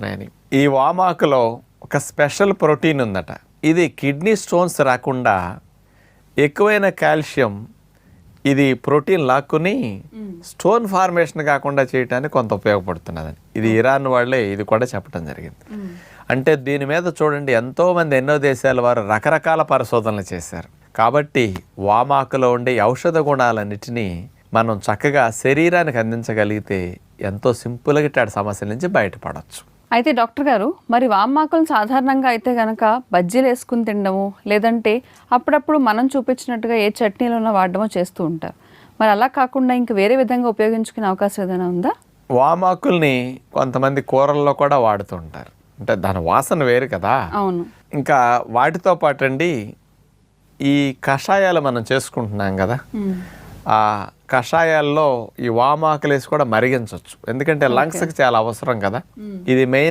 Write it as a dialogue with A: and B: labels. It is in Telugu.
A: అని. ఈ వామాకులో ఒక స్పెషల్ ప్రోటీన్ ఉందట. ఇది కిడ్నీ స్టోన్స్ రాకుండా ఎక్కువైన కాల్షియం ఇది ప్రోటీన్ లాక్కుని స్టోన్ ఫార్మేషన్ కాకుండా చేయడానికి కొంత ఉపయోగపడుతున్నదని ఇది ఇరాన్ వాళ్ళే ఇది కూడా చెప్పడం జరిగింది. అంటే దీని మీద చూడండి ఎంతోమంది ఎన్నో దేశాల వారు రకరకాల పరిశోధనలు చేశారు. కాబట్టి వామాకులో ఉండే ఔషధ గుణాలన్నిటినీ మనం చక్కగా శరీరానికి అందించగలిగితే ఎంతో సింపుల్గా ఇట్లాంటి సమస్యల నుంచి బయటపడవచ్చు.
B: అయితే డాక్టర్ గారు, మరి వామాకులను సాధారణంగా అయితే కనుక బజ్జీలు వేసుకుని తినడము, లేదంటే అప్పుడప్పుడు మనం చూపించినట్టుగా ఏ చట్నీలోనో వాడడమో చేస్తూ ఉంటారు. మరి అలా కాకుండా ఇంక వేరే విధంగా ఉపయోగించుకునే అవకాశం ఏదైనా ఉందా?
A: వామాకుల్ని కొంతమంది కూరల్లో కూడా వాడుతూ ఉంటారు. అంటే దాని వాసన వేరు కదా.
B: అవును.
A: ఇంకా వాటితో పాటు అండి ఈ కషాయాలు మనం చేసుకుంటున్నాం కదా, ఆ కషాయాల్లో ఈ వామాకులు వేసి కూడా మరిగించవచ్చు. ఎందుకంటే లంగ్స్కి చాలా అవసరం కదా. ఇది మెయిన్